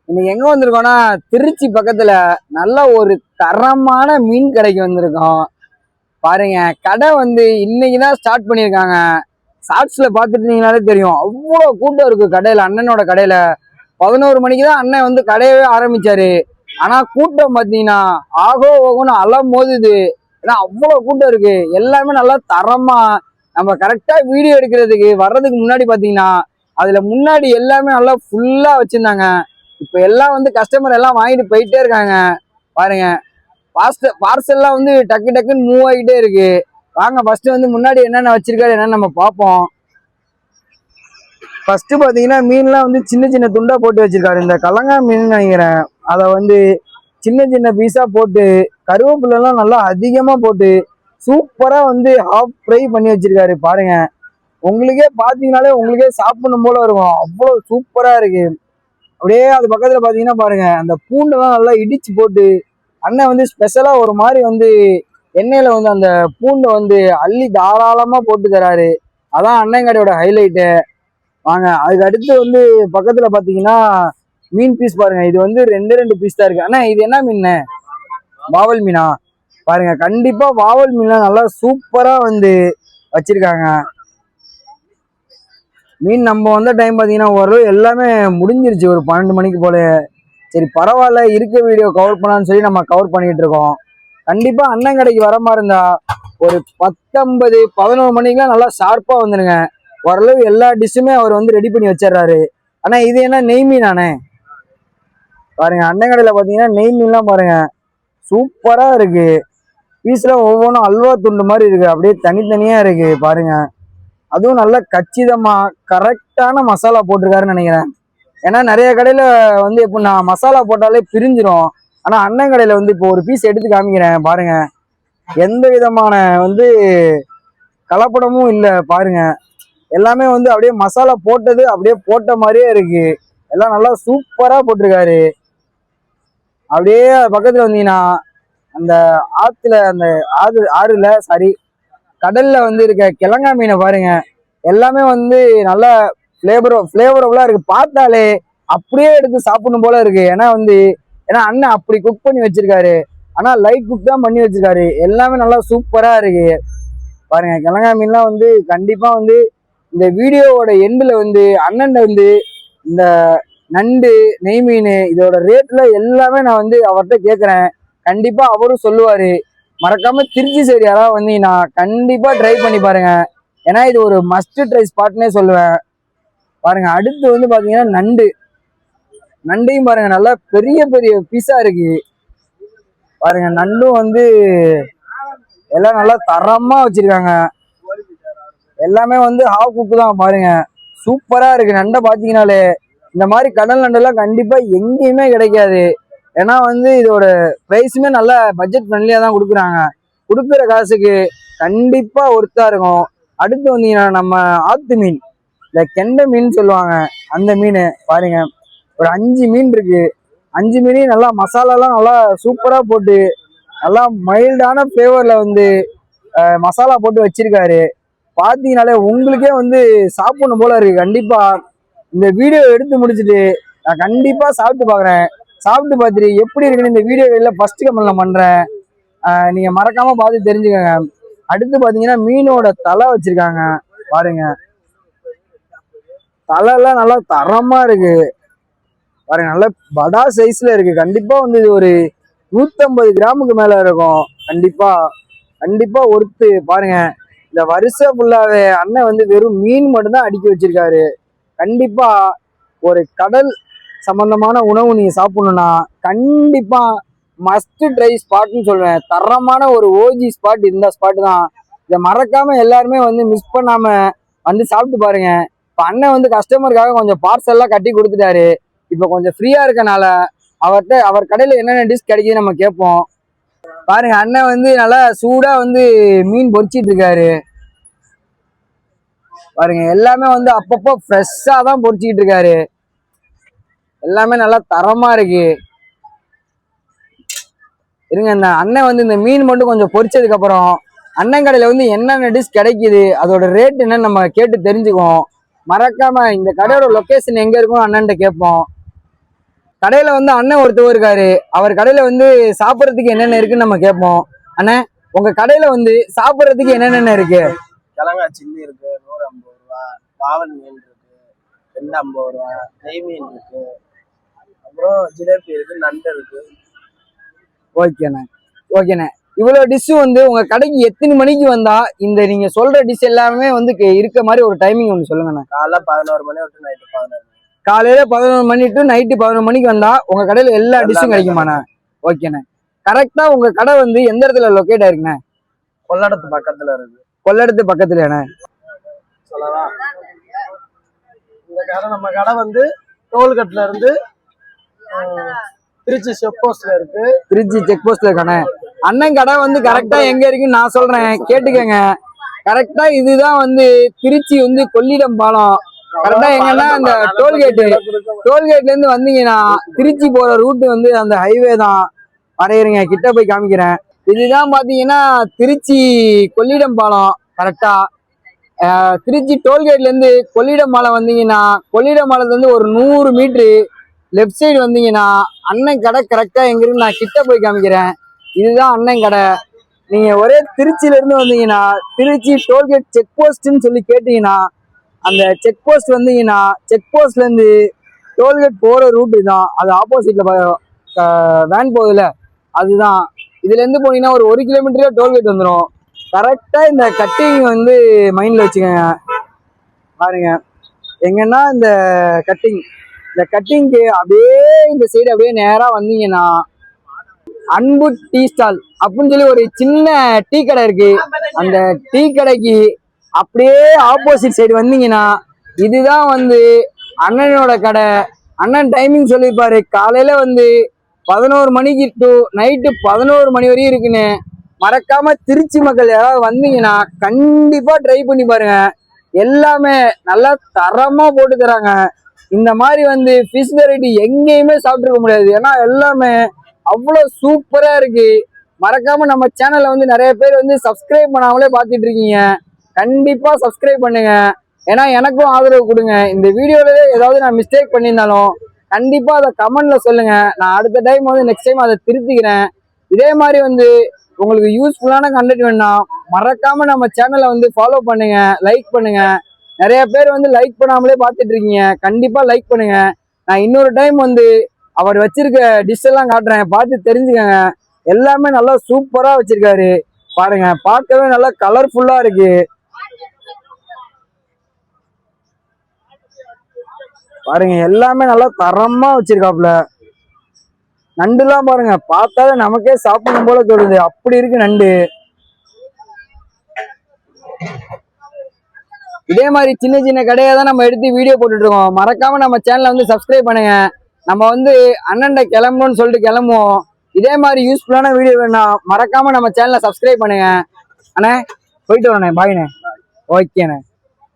இன்னைக்கு எங்க வந்திருக்கோம்னா திருச்சி பக்கத்துல நல்ல ஒரு தரமான மீன் கடைக்கு வந்திருக்கோம். பாருங்க, கடை வந்து இன்னைக்குதான் ஸ்டார்ட் பண்ணியிருக்காங்க. ஷார்ட்ஸ்ல பாத்துட்டீங்கனாலே தெரியும், அவ்வளவு கூட்டம் இருக்கு கடையில. அண்ணனோட கடையில 11 மணிக்கு தான் அண்ணன் வந்து கடையவே ஆரம்பிச்சாரு. ஆனா கூட்டம் பாத்தீங்கன்னா ஆகோ ஓகோன்னு அலம் மோதுது. ஏன்னா அவ்வளவு கூட்டம் இருக்கு. எல்லாமே நல்லா தரமா நம்ம கரெக்டா வீடியோ எடுக்கிறதுக்கு வர்றதுக்கு முன்னாடி பாத்தீங்கன்னா அதுல முன்னாடி எல்லாமே நல்லா ஃபுல்லா வச்சிருந்தாங்க. இப்ப எல்லாம் வந்து கஸ்டமர் எல்லாம் வாங்கிட்டு போயிட்டே இருக்காங்க. பாருங்க, பார்சல்லாம் வந்து டக்கு டக்குன்னு மூவ் ஆகிட்டே இருக்கு. வாங்க ஃபர்ஸ்ட் வந்து முன்னாடி என்னென்ன வச்சிருக்காரு என்னன்னு நம்ம பார்ப்போம். ஃபர்ஸ்ட் பாத்தீங்கன்னா மீன்லாம் வந்து சின்ன சின்ன துண்டா போட்டு வச்சிருக்காரு. இந்த கலங்கா மீன் நினைக்கிறேன். அதை வந்து சின்ன சின்ன பீஸா போட்டு கருவேப்பிலாம் நல்லா அதிகமா போட்டு சூப்பரா வந்து ஹாஃப் ஃப்ரை பண்ணி வச்சிருக்காரு. பாருங்க, உங்களுக்கே பாத்தீங்கன்னாலே உங்களுக்கே சாப்பிடணும் போல இருக்கும், அவ்வளவு சூப்பரா இருக்கு. அப்படியே அது பக்கத்துல பாத்தீங்கன்னா பாருங்க, அந்த பூண்டெல்லாம் நல்லா இடிச்சு போட்டு அண்ணன் வந்து ஸ்பெஷலா ஒரு மாதிரி வந்து எண்ணெயில வந்து அந்த பூண்டை வந்து அள்ளி தாராளமா போட்டு தராரு. அதான் அண்ணன் கடையோட ஹைலைட்டு. வாங்க அதுக்கு அடுத்து வந்து பக்கத்துல பாத்தீங்கன்னா மீன் பீஸ் பாருங்க. இது வந்து ரெண்டு பீஸ் தான் இருக்கு. அண்ணா இது என்ன மீன்? வாவல் மீனா? பாருங்க, கண்டிப்பா வாவல் மீன்லாம் நல்லா சூப்பரா வந்து வச்சிருக்காங்க. மீன் நம்ம வந்த டைம் பார்த்தீங்கன்னா ஓரளவு எல்லாமே முடிஞ்சிருச்சு, ஒரு 12 மணிக்கு போல. சரி பரவாயில்ல, இருக்க வீடியோ கவர் பண்ணலான்னு சொல்லி நம்ம கவர் பண்ணிட்டு இருக்கோம். கண்டிப்பா அண்ணன் கடைக்கு வர மாதிரி இருந்தா ஒரு 10:50 11 மணிக்கெல்லாம் நல்லா ஷார்ப்பா வந்துருங்க. ஓரளவு எல்லா டிஷ்ஷுமே அவர் வந்து ரெடி பண்ணி வச்சிடறாரு. ஆனா இது என்ன நெய் மீனானே? பாருங்க, அண்ணன் கடையில பாத்தீங்கன்னா நெய் மீன்லாம் பாருங்க சூப்பரா இருக்கு. பீஸ்ல ஒவ்வொன்றும் அல்வா துண்டு மாதிரி இருக்கு, அப்படியே தனித்தனியா இருக்கு பாருங்க. அதுவும் நல்ல கச்சிதமா கரெக்டான மசாலா போட்டிருக்காருன்னு நினைக்கிறேன். ஏன்னா நிறைய கடையில வந்து எப்படின்னா மசாலா போட்டாலே பிரிஞ்சிடும். ஆனா அண்ணன் கடையில வந்து இப்போ ஒரு பீஸ் எடுத்து காமிக்கிறேன் பாருங்க, எந்த விதமான வந்து கலப்படமும் இல்லை. பாருங்க, எல்லாமே வந்து அப்படியே மசாலா போட்டது அப்படியே போட்ட மாதிரியே இருக்கு. எல்லாம் நல்லா சூப்பரா போட்டிருக்காரு. அப்படியே பக்கத்துல வந்தீங்கன்னா அந்த ஆத்துல அந்த ஆறுல சாரி கடல்ல வந்து இருக்க கிழங்கா மீனை பாருங்க. எல்லாமே வந்து நல்லா ஃபிளேவரபுளா இருக்கு. பார்த்தாலே அப்படியே எடுத்து சாப்பிடணும் போல இருக்கு. ஏன்னா அண்ணன் அப்படி குக் பண்ணி வச்சிருக்காரு. ஆனா லைட் குக் தான் பண்ணி வச்சிருக்காரு. எல்லாமே நல்லா சூப்பரா இருக்கு. பாருங்க, கிழங்கா மீன்லாம் வந்து கண்டிப்பா வந்து இந்த வீடியோவோட எண்டுல வந்து அண்ணன் வந்து இந்த நண்டு நெய் மீன் இதோட ரேட்ல எல்லாமே நான் வந்து அவர்கிட்ட கேட்குறேன். கண்டிப்பா அவரும் சொல்லுவாரு. மறக்காம திருச்சி சைடு யாராவது வந்தீங்கன்னா கண்டிப்பா ட்ரை பண்ணி பாருங்க. ஏன்னா இது ஒரு மஸ்ட் ட்ரை ஸ்பாட்னே சொல்லுவேன். பாருங்க, அடுத்து வந்து பாத்தீங்கன்னா நண்டையும் பாருங்க நல்லா பெரிய பெரிய பீஸா இருக்கு. பாருங்க, நண்டும் வந்து எல்லாம் நல்லா தரமா வச்சிருக்காங்க. எல்லாமே வந்து ஹாஃப் குக்கு தான். பாருங்க, சூப்பரா இருக்கு. நண்டை பாத்தீங்கன்னாலே இந்த மாதிரி கடல் நண்டெல்லாம் கண்டிப்பா எங்கேயுமே கிடைக்காது. ஏன்னா வந்து இதோட ப்ரைஸுமே நல்ல பட்ஜெட் ஃப்ரெண்ட்லியா தான் கொடுக்குறாங்க. கொடுக்குற காசுக்கு கண்டிப்பா ஒர்த்தா இருக்கும். அடுத்து வந்தீங்கன்னா நம்ம ஆத்து மீன், இந்த கெண்டை மீன் சொல்லுவாங்க, அந்த மீன் பாருங்க. ஒரு 5 மீன் இருக்கு. 5 மீனையும் நல்லா மசாலாலாம் நல்லா சூப்பரா போட்டு நல்லா மைல்டான ஃப்ளேவர்ல வந்து மசாலா போட்டு வச்சிருக்காரு. பார்த்தீங்கனாலே உங்களுக்கே வந்து சாப்பிடணும் போல இருக்கு. கண்டிப்பா இந்த வீடியோ எடுத்து முடிச்சுட்டு நான் கண்டிப்பா சாப்பிட்டு பாக்குறேன். சாப்பிட்டு பார்த்துட்டு எப்படி இருக்குன்னு இந்த வீடியோ ஃபர்ஸ்ட் கமெண்ட்ல பண்றேன். நீங்க மறக்காம பார்த்து தெரிஞ்சுக்கோங்க. அடுத்து பாத்தீங்கன்னா மீனோட தலை வச்சிருக்காங்க. பாருங்க, தலை எல்லாம் நல்லா தரமா இருக்கு. பாருங்க, நல்ல படா சைஸ்ல இருக்கு. கண்டிப்பா வந்து இது ஒரு 150 கிராமுக்கு மேல இருக்கும். கண்டிப்பா கண்டிப்பா ஒருத்து. பாருங்க, இந்த வருஷம் ஃபுல்லாவே அண்ணன் வந்து வெறும் மீன் மட்டும்தான் அடுக்கி வச்சிருக்காரு. கண்டிப்பா ஒரு கடல் சம்பந்தமான உணவு நீங்க சாப்பிடணும்னா கண்டிப்பா மஸ்ட் ட்ரை ஸ்பாட்னு சொல்லுவேன். தரமான ஒரு ஓஜி ஸ்பாட் இந்த ஸ்பாட் தான். இதை மறக்காம எல்லாருமே வந்து மிஸ் பண்ணாம வந்து சாப்பிட்டு பாருங்க. இப்ப அண்ணன் வந்து கஸ்டமருக்காக கொஞ்சம் பார்சல்லாம் கட்டி கொடுத்துட்டாரு. இப்ப கொஞ்சம் ஃப்ரீயா இருக்கனால அவர் கடையில என்னென்ன டிஷ் கிடைக்குது நம்ம கேட்போம். பாருங்க, அண்ணன் வந்து நல்லா சூடா வந்து மீன் பொரிச்சிட்டு இருக்காரு. பாருங்க, எல்லாமே வந்து அப்பப்போ ஃப்ரெஷ்ஷா தான் பொரிச்சிக்கிட்டு இருக்காரு. எல்லாமே நல்லா தரமா இருக்கு. இருங்க, இந்த அண்ணன் வந்து இந்த மீன் மட்டும் கொஞ்சம் பொரிச்சதுக்கு அப்புறம் அண்ணன் கடையில வந்து என்னென்ன டிஷ் கிடைக்குது அதோட ரேட் என்னன்னு நம்ம கேட்டு தெரிஞ்சுக்குவோம். மறக்காம இந்த கடையோட லொகேஷன் எங்க இருக்கும் அண்ணன்ட்ட கேட்போம். கடையில வந்து அண்ணன் ஒருத்தவர் இருக்காரு. அவர் கடையில வந்து சாப்பிட்றதுக்கு என்னென்ன இருக்குன்னு நம்ம கேட்போம். அண்ணே, உங்க கடையில வந்து சாப்பிட்றதுக்கு என்னென்ன இருக்கு? கிழங்கா சில்லி இருக்கு 150 ரூபா, பாவல் மீன் இருக்கு 250 ரூபா, நெய் மீன் இருக்கு, அப்புறம் ஜிலேபி இருக்கு, நண்டு இருக்கு. ஓகேண்ணே, ஓகேண்ணே. இவ்வளவு டிஷ் வந்து உங்க கடைக்கு எத்தனை மணிக்கு வந்தா இந்த நீங்க சொல்ற டிஷ் எல்லாமே வந்து இருக்க மாதிரி ஒரு டைமிங் ஒன்று சொல்லுங்கண்ணே. காலைல 11 மணி விட்டு நைட்டு 11 மணி. காலையில 11 மணி டு நைட்டு 11 மணிக்கு வந்தா உங்க கடையில எல்லா டிஷ்ஷும் கிடைக்குமாண்ணே? ஓகேண்ணே. கரெக்டா உங்க கடை வந்து எந்த இடத்துல லொக்கேட் ஆயிருக்குண்ணே? கொள்ளடத்து பக்கத்துல இருக்கு. கொள்ளடத்து பக்கத்துலண்ணே. சொல்லவா? இந்த கடை நம்ம கடை வந்து டோல்கேட்ல இருந்து திருச்சி செக் போஸ்ட்ல இருக்கு. திருச்சி செக் போஸ்ட்ல இருக்கானே. அண்ணன் கடை வந்து கரெக்டா எங்க இருக்குன்னு நான் சொல்றேன், கேட்டுக்கங்க. கரெக்டா இதுதான் வந்து திருச்சி வந்து கொள்ளிடம் பாலம். கரெக்டா எங்கன்னா அந்த டோல்கேட்ல இருந்து வந்தீங்கன்னா திருச்சி போற ரூட் வந்து அந்த ஹைவே தான். வரையிருங்க, கிட்ட போய் காமிக்கிறேன். இதுதான் பாத்தீங்கன்னா திருச்சி கொள்ளிடம் பாலம். கரெக்டா திருச்சி டோல்கேட்ல இருந்து கொள்ளிடம் பாலம் வந்தீங்கன்னா கொள்ளிடம் பாலத்துல இருந்து ஒரு 100 மீட்டரு லெஃப்ட் சைடு வந்தீங்கன்னா அண்ணன் கடை கரெக்டா எங்க இருக்கு நான் கிட்ட போய் காமிக்கிறேன். இதுதான் அண்ணன் கடை. நீங்க ஒரே திருச்சியில இருந்து வந்தீங்கன்னா திருச்சி டோல்கேட் செக் போஸ்ட்ன்னு சொல்லி கேட்டீங்கன்னா அந்த செக் போஸ்ட் வந்தீங்கன்னா செக் போஸ்ட்ல இருந்து டோல்கேட் போற ரூட்டு தான். அது ஆப்போசிட்ல வேன் போகுதுல, அதுதான். இதுல இருந்து போனீங்கன்னா ஒரு 1 கிலோமீட்டர்ல டோல்கேட் வந்துடும். கரெக்டா இந்த கட்டிங் வந்து மைண்ட்ல வச்சுக்கோங்க. பாருங்க, எங்கன்னா இந்த கட்டிங்க்கு அப்படியே இந்த சைடு அப்படியே நேரா வந்தீங்கன்னா அன்பு டீ ஸ்டால் அப்படின்னு சொல்லி ஒரு சின்ன டீ கடை இருக்கு. அந்த டீ கடைக்கு அப்படியே ஆப்போசிட் சைடு வந்தீங்கன்னா இதுதான் வந்து அண்ணனோட கடை. அண்ணன் டைமிங் சொல்லியிருப்பாரு, காலையில வந்து 11 மணிக்கு டு நைட்டு 11 மணி வரையும் இருக்குன்னு. மறக்காம திருச்சி மக்கள் யாராவது வந்தீங்கன்னா கண்டிப்பா ட்ரை பண்ணி பாருங்க. எல்லாமே நல்லா தரமா போட்டு தராங்க. இந்த மாதிரி வந்து ஃபிஷ் வெரைட்டி எங்கேயுமே சாப்பிட்டுருக்க முடியாது. ஏன்னா எல்லாமே அவ்வளோ சூப்பரா இருக்கு. மறக்காம நம்ம சேனல்ல வந்து நிறைய பேர் வந்து சப்ஸ்கிரைப் பண்ணாமலே பார்த்துட்டு இருக்கீங்க. கண்டிப்பா சப்ஸ்கிரைப் பண்ணுங்க. ஏன்னா எனக்கும் ஆதரவு கொடுங்க. இந்த வீடியோலயே ஏதாவது நான் மிஸ்டேக் பண்ணியிருந்தாலும் கண்டிப்பா அதை கமெண்ட்ல சொல்லுங்க. நான் அடுத்த டைம் வந்து நெக்ஸ்ட் டைம் அதை திருத்திக்கிறேன். இதே மாதிரி வந்து உங்களுக்கு யூஸ்ஃபுல்லான கண்டென்ட் வேணும்னா மறக்காம நம்ம சேனலை வந்து ஃபாலோ பண்ணுங்க, லைக் பண்ணுங்க. நிறைய பேர் வந்து லைக் பண்ணாமலே பார்த்துட்டு இருக்கீங்க. கண்டிப்பா லைக் பண்ணுங்க. நான் இன்னொரு டைம் வந்து அவர் வச்சிருக்க டிஷ் எல்லாம் காட்டுறேன், பார்த்து தெரிஞ்சுக்கங்க. எல்லாமே நல்லா சூப்பரா வச்சிருக்காரு. பாருங்க, பார்க்கவே நல்லா கலர்ஃபுல்லா இருக்கு. பாருங்க, எல்லாமே நல்லா தரமா வச்சிருக்காப்ல. நண்டுலாம் பாருங்க, பார்த்தாலே நமக்கே சாப்பிடணும் போல தோணுது, அப்படி இருக்கு நண்டு. இதே மாதிரி சின்ன சின்ன கடையை தான் நம்ம எடுத்து வீடியோ போட்டுட்டு இருக்கோம். மறக்காம நம்ம சேனலை வந்து சப்ஸ்கிரைப் பண்ணுங்க. நம்ம வந்து அண்ணன்ட கிளம்பணும்னு சொல்லிட்டு கிளம்புவோம். இதே மாதிரி யூஸ்ஃபுல்லான வீடியோ வேணும், மறக்காம நம்ம சேனலை சப்ஸ்கிரைப் பண்ணுங்க. அண்ணே போயிட்டு வரண்ணே, பாய்ண்ணே. ஓகேண்ணே.